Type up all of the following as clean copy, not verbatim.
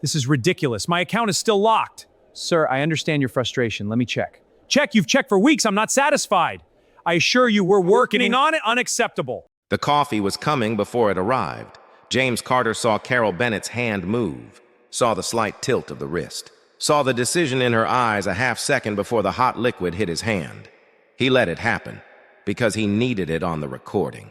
This is ridiculous. My account is still locked. Sir, I understand your frustration. Let me check. Check? You've checked for weeks. I'm not satisfied. I assure you we're working on it. Unacceptable. The coffee was coming before it arrived. James Carter saw Carol Bennett's hand move, saw the slight tilt of the wrist, saw the decision in her eyes a half second before the hot liquid hit his hand. He let it happen because he needed it on the recording.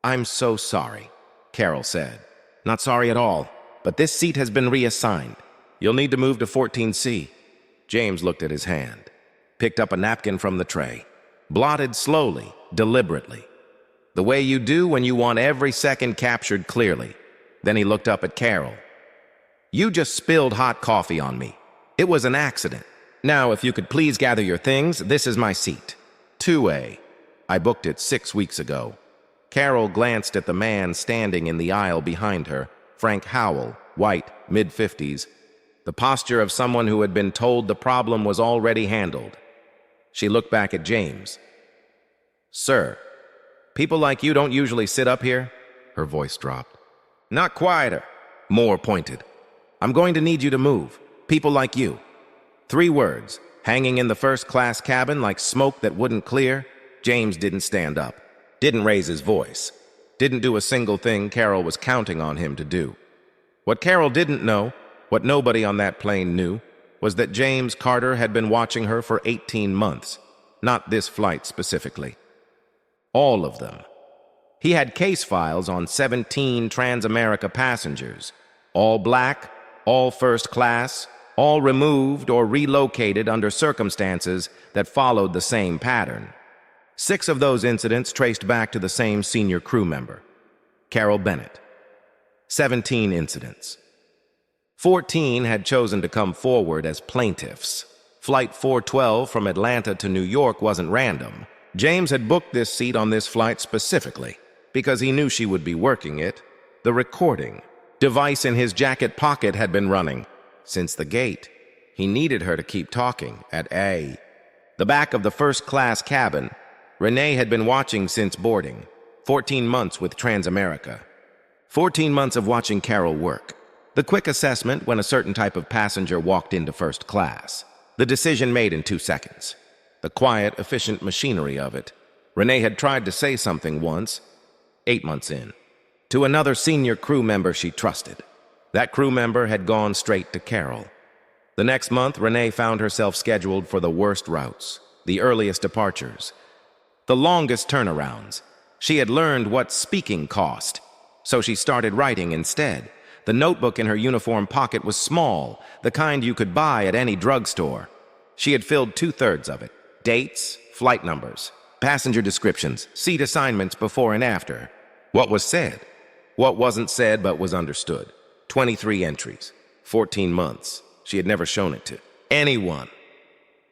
"I'm so sorry," Carol said. "Not sorry at all, but this seat has been reassigned. You'll need to move to 14C. James looked at his hand, picked up a napkin from the tray, blotted slowly, deliberately, the way you do when you want every second captured clearly. Then he looked up at Carol. "You just spilled hot coffee on me. It was an accident. Now, if you could please gather your things, this is my seat. 2A. I booked it 6 weeks ago." Carol glanced at the man standing in the aisle behind her, Frank Howell, white, mid-50s, the posture of someone who had been told the problem was already handled. She looked back at James. "Sir, people like you don't usually sit up here?" Her voice dropped. "Not quieter." More pointed. "I'm going to need you to move. People like you." 3 words, hanging in the first-class cabin like smoke that wouldn't clear. James didn't stand up, didn't raise his voice, didn't do a single thing Carol was counting on him to do. What Carol didn't know, what nobody on that plane knew, was that James Carter had been watching her for 18 months, not this flight specifically. All of them. He had case files on 17 Trans-America passengers, all black, all first class, all removed or relocated under circumstances that followed the same pattern. 6 of those incidents traced back to the same senior crew member, Carol Bennett. 17 incidents. 14 had chosen to come forward as plaintiffs. Flight 412 from Atlanta to New York wasn't random. James had booked this seat on this flight specifically because he knew she would be working it. The recording device in his jacket pocket had been running since the gate. He needed her to keep talking at A. The back of the first-class cabin, Renee had been watching since boarding. 14 months with Transamerica. 14 months of watching Carol work. The quick assessment when a certain type of passenger walked into first class. The decision made in 2 seconds. The quiet, efficient machinery of it. Renee had tried to say something once, 8 months in, to another senior crew member she trusted. That crew member had gone straight to Carol. The next month, Renee found herself scheduled for the worst routes, the earliest departures, the longest turnarounds. She had learned what speaking cost, so she started writing instead. The notebook in her uniform pocket was small, the kind you could buy at any drugstore. She had filled 2/3 of it. Dates, flight numbers, passenger descriptions, seat assignments before and after. What was said, what wasn't said but was understood. 23 entries, 14 months. She had never shown it to anyone.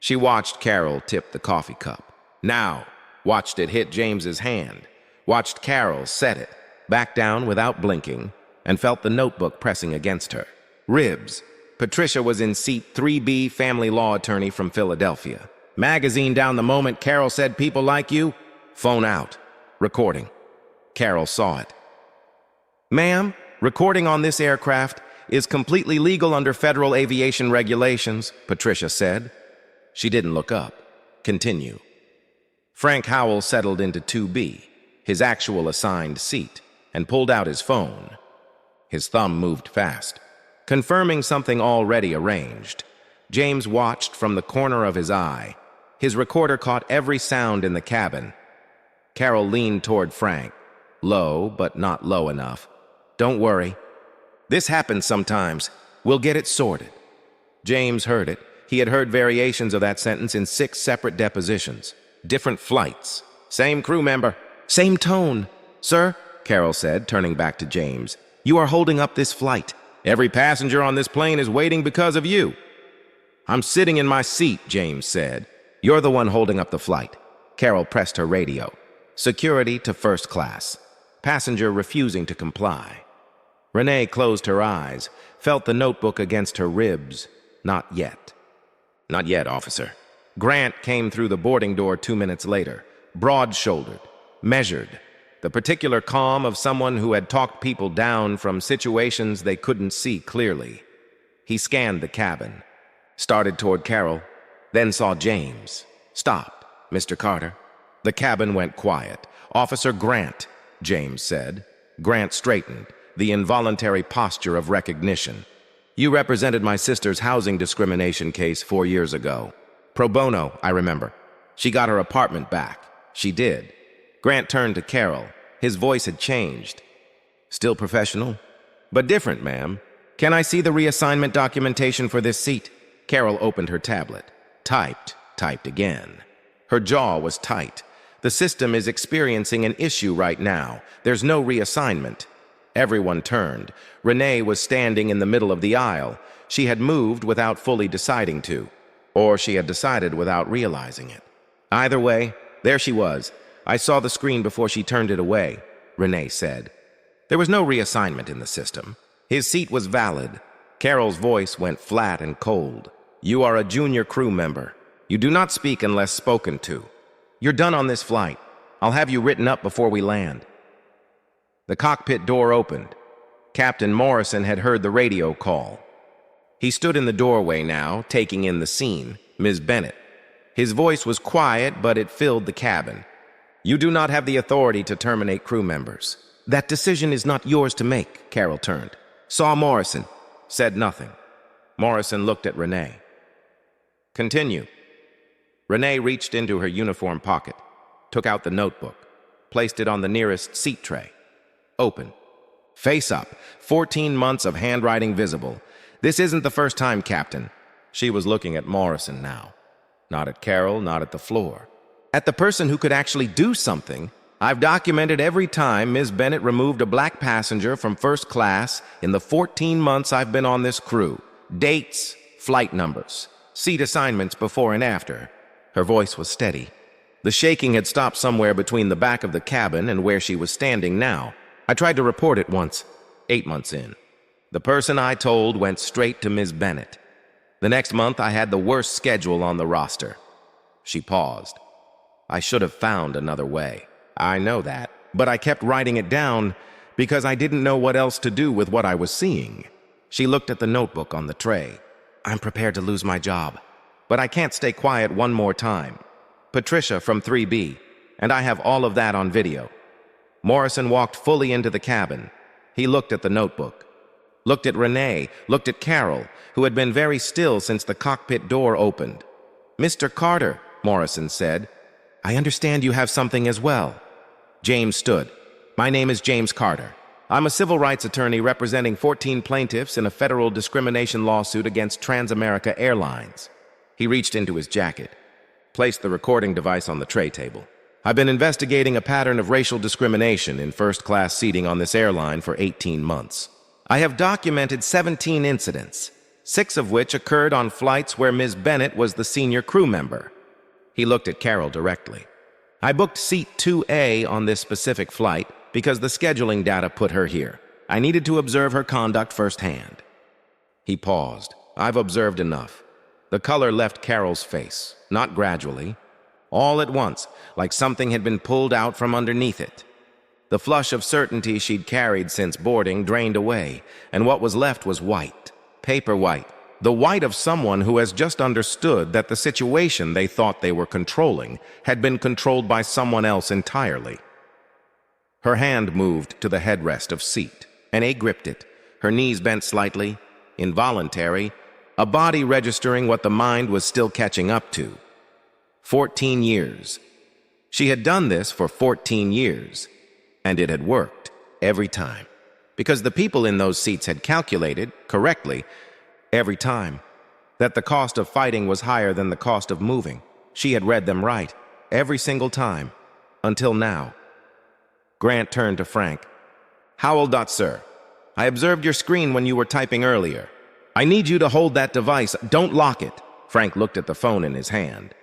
She watched Carol tip the coffee cup. Now, watched it hit James's hand. Watched Carol set it, back down without blinking, and felt the notebook pressing against her. Ribs. Patricia was in seat 3B, family law attorney from Philadelphia. Magazine down the moment Carol said, "People like you." Phone out. Recording. Carol saw it. "Ma'am, recording on this aircraft is completely legal under federal aviation regulations," Patricia said. She didn't look up. Continue. Frank Howell settled into 2B, his actual assigned seat, and pulled out his phone. His thumb moved fast, confirming something already arranged. James watched from the corner of his eye. His recorder caught every sound in the cabin. Carol leaned toward Frank, low but not low enough. "Don't worry. This happens sometimes. We'll get it sorted." James heard it. He had heard variations of that sentence in 6 separate depositions. Different flights. Same crew member. Same tone. "Sir," Carol said, turning back to James, "you are holding up this flight. Every passenger on this plane is waiting because of you." "I'm sitting in my seat," James said. "You're the one holding up the flight." Carol pressed her radio. Security to first class. Passenger refusing to comply. Renee closed her eyes, felt the notebook against her ribs. Not yet. "Not yet, officer." Grant came through the boarding door 2 minutes later, broad-shouldered, measured, the particular calm of someone who had talked people down from situations they couldn't see clearly. He scanned the cabin, started toward Carol, then saw James. Stopped, Mr. Carter. The cabin went quiet. Officer Grant, James said. Grant straightened, the involuntary posture of recognition. You represented my sister's housing discrimination case 4 years ago. Pro bono, I remember. She got her apartment back. She did. Grant turned to Carol. His voice had changed. Still professional? But different, ma'am. Can I see the reassignment documentation for this seat? Carol opened her tablet. Typed again. Her jaw was tight. The system is experiencing an issue right now. There's no reassignment. Everyone turned. Renee was standing in the middle of the aisle. She had moved without fully deciding to. Or she had decided without realizing it. Either way, there she was. I saw the screen before she turned it away, Renee said. There was no reassignment in the system. His seat was valid. Carol's voice went flat and cold. You are a junior crew member. You do not speak unless spoken to. You're done on this flight. I'll have you written up before we land. The cockpit door opened. Captain Morrison had heard the radio call. He stood in the doorway now, taking in the scene, Ms. Bennett. His voice was quiet, but it filled the cabin. You do not have the authority to terminate crew members. That decision is not yours to make, Carol turned. Saw Morrison. Said nothing. Morrison looked at Renee. Continue. Renee reached into her uniform pocket, took out the notebook, placed it on the nearest seat tray. Open. Face up. 14 months of handwriting visible. This isn't the first time, Captain. She was looking at Morrison now. Not at Carol, not at the floor. At the person who could actually do something. I've documented every time Ms. Bennett removed a black passenger from first class in the 14 months I've been on this crew. Dates, flight numbers, seat assignments before and after. Her voice was steady. The shaking had stopped somewhere between the back of the cabin and where she was standing now. I tried to report it once, 8 months in. The person I told went straight to Ms. Bennett. The next month I had the worst schedule on the roster. She paused. I should have found another way. I know that, but I kept writing it down because I didn't know what else to do with what I was seeing. She looked at the notebook on the tray. I'm prepared to lose my job, but I can't stay quiet one more time. Patricia from 3B, and I have all of that on video. Morrison walked fully into the cabin. He looked at the notebook, looked at Renee, looked at Carol, who had been very still since the cockpit door opened. Mr. Carter, Morrison said, I understand you have something as well. James stood. My name is James Carter. I'm a civil rights attorney representing 14 plaintiffs in a federal discrimination lawsuit against Transamerica Airlines. He reached into his jacket, placed the recording device on the tray table. I've been investigating a pattern of racial discrimination in first-class seating on this airline for 18 months. I have documented 17 incidents, 6 of which occurred on flights where Ms. Bennett was the senior crew member. He looked at Carol directly. I booked seat 2A on this specific flight because the scheduling data put her here. I needed to observe her conduct firsthand. He paused. I've observed enough. The color left Carol's face, not gradually, all at once, like something had been pulled out from underneath it. The flush of certainty she'd carried since boarding drained away, and what was left was white, paper white, the white of someone who has just understood that the situation they thought they were controlling had been controlled by someone else entirely. Her hand moved to the headrest of seat, and A gripped it, her knees bent slightly, involuntary, a body registering what the mind was still catching up to. 14 years. She had done this for 14 years, and it had worked every time, because the people in those seats had calculated, correctly, every time, that the cost of fighting was higher than the cost of moving. She had read them right, every single time, until now. Grant turned to Frank. Howell. Sir, I observed your screen when you were typing earlier. I need you to hold that device. Don't lock it. Frank looked at the phone in his hand.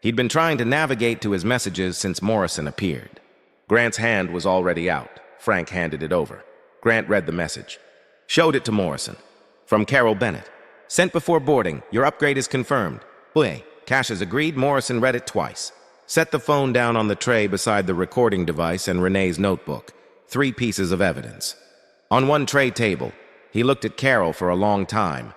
He'd been trying to navigate to his messages since Morrison appeared. Grant's hand was already out. Frank handed it over. Grant read the message. Showed it to Morrison. From Carol Bennett. Sent before boarding. Your upgrade is confirmed. Uy. Cash has agreed. Morrison read it twice. Set the phone down on the tray beside the recording device and Renee's notebook. 3 pieces of evidence. On one tray table, he looked at Carol for a long time.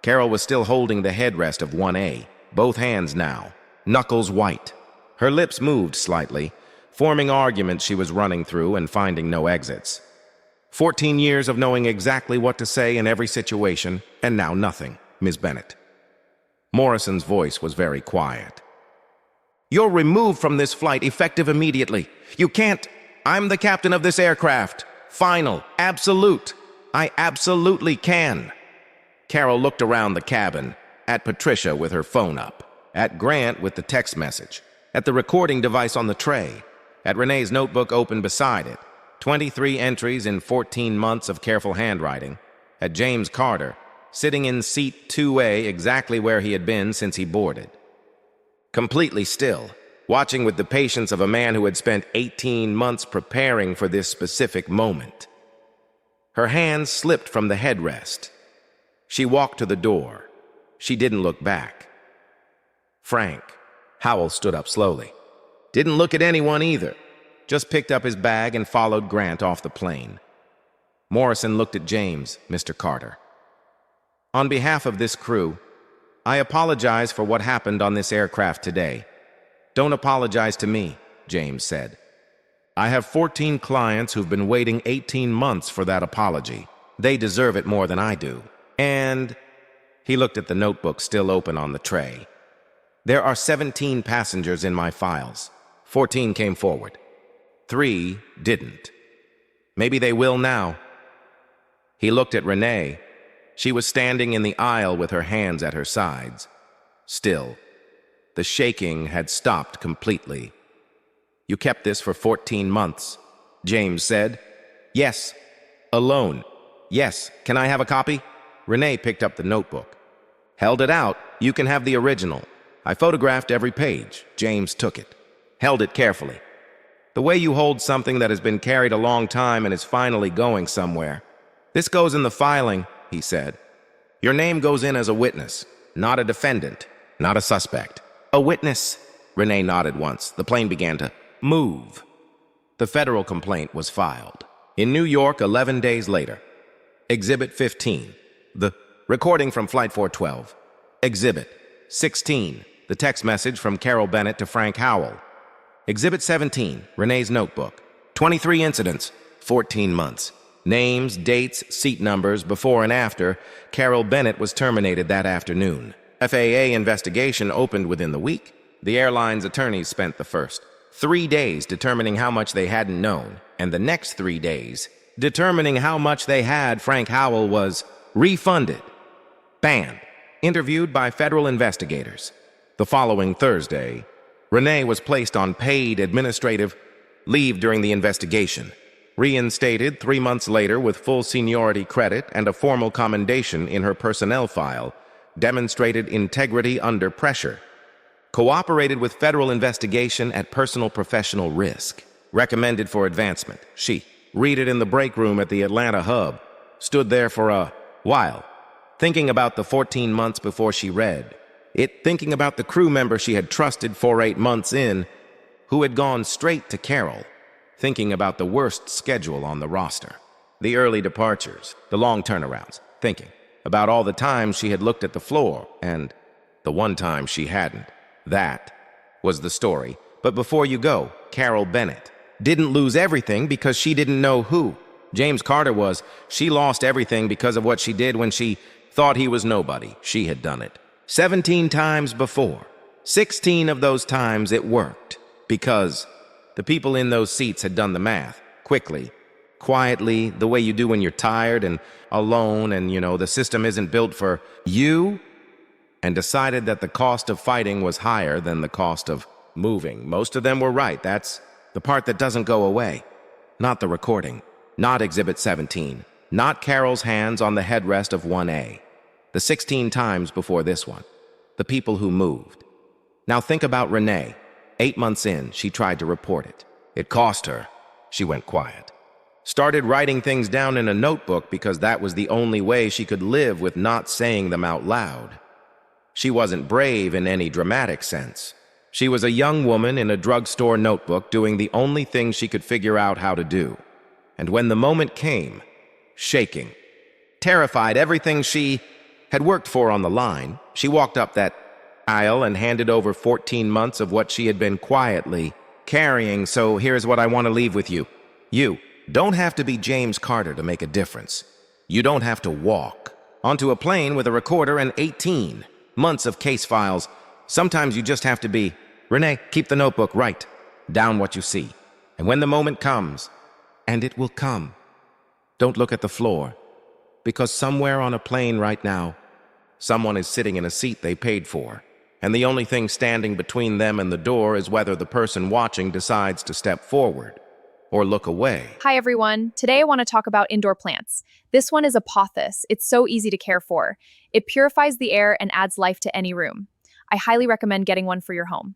Carol was still holding the headrest of 1A, both hands now, knuckles white. Her lips moved slightly, forming arguments she was running through and finding no exits. 14 years of knowing exactly what to say in every situation, and now nothing, Ms. Bennett. Morrison's voice was very quiet. You're removed from this flight effective immediately. You can't. I'm the captain of this aircraft. Final. Absolute. I absolutely can. Carol looked around the cabin, at Patricia with her phone up, at Grant with the text message, at the recording device on the tray, at Renee's notebook open beside it, 23 entries in 14 months of careful handwriting, at James Carter, sitting in seat 2A exactly where he had been since he boarded. Completely still, watching with the patience of a man who had spent 18 months preparing for this specific moment. Her hands slipped from the headrest. She walked to the door. She didn't look back. Frank. Howell stood up slowly. Didn't look at anyone either. Just picked up his bag and followed Grant off the plane. Morrison looked at James, Mr. Carter. On behalf of this crew, I apologize for what happened on this aircraft today. Don't apologize to me, James said. I have 14 clients who've been waiting 18 months for that apology. They deserve it more than I do. And he looked at the notebook still open on the tray. There are 17 passengers in my files. 14 came forward. 3 didn't. Maybe they will now. He looked at Renee. She was standing in the aisle with her hands at her sides. Still, the shaking had stopped completely. You kept this for 14 months, James said. Yes. Alone. Yes. Can I have a copy? Renee picked up the notebook. Held it out. You can have the original. I photographed every page. James took it. Held it carefully. The way you hold something that has been carried a long time and is finally going somewhere. This goes in the filing, he said. Your name goes in as a witness, not a defendant, not a suspect. A witness. Renee nodded once. The plane began to move. The federal complaint was filed. In New York 11 days later. Exhibit 15. The recording from Flight 412. Exhibit 16. The text message from Carol Bennett to Frank Howell. Exhibit 17. Renee's notebook. 23 incidents. 14 months. Names, dates, seat numbers, before and after. Carol Bennett was terminated that afternoon. FAA investigation opened within the week. The airline's attorneys spent the first 3 days determining how much they hadn't known, and the next 3 days determining how much they had. Frank Howell was refunded, banned, interviewed by federal investigators. The following Thursday, Renee was placed on paid administrative leave during the investigation, reinstated 3 months later with full seniority credit and a formal commendation in her personnel file, demonstrated integrity under pressure, cooperated with federal investigation at personal professional risk, recommended for advancement. She, read it in the break room at the Atlanta hub, stood there for a while, thinking about the 14 months before she read it, thinking about the crew member she had trusted for 8 months in, who had gone straight to Carol, thinking about the worst schedule on the roster, the early departures, the long turnarounds, thinking about all the times she had looked at the floor and the one time she hadn't. That was the story. But before you go, Carol Bennett didn't lose everything because she didn't know who James Carter was. She lost everything because of what she did when she thought he was nobody. She had done it 17 times before. 16 of those times it worked because the people in those seats had done the math quickly, quietly, the way you do when you're tired and alone and, the system isn't built for you, and decided that the cost of fighting was higher than the cost of moving. Most of them were right. That's the part that doesn't go away. Not the recording, not Exhibit 17, not Carol's hands on the headrest of 1A. The 16 times before this one, the people who moved. Now think about Renee. 8 months in, she tried to report it. It cost her. She went quiet. Started writing things down in a notebook because that was the only way she could live with not saying them out loud. She wasn't brave in any dramatic sense. She was a young woman in a drugstore notebook doing the only thing she could figure out how to do. And when the moment came, shaking, terrified, everything she had worked for on the line. She walked up that aisle and handed over 14 months of what she had been quietly carrying. So here's what I want to leave with you. You don't have to be James Carter to make a difference. You don't have to walk onto a plane with a recorder and 18 months of case files. Sometimes you just have to be, Renee, keep the notebook, write down what you see. And when the moment comes, and it will come, don't look at the floor, because somewhere on a plane right now, someone is sitting in a seat they paid for, and the only thing standing between them and the door is whether the person watching decides to step forward or look away. Hi everyone. Today I want to talk about indoor plants. This one is a pothos. It's so easy to care for. It purifies the air and adds life to any room. I highly recommend getting one for your home.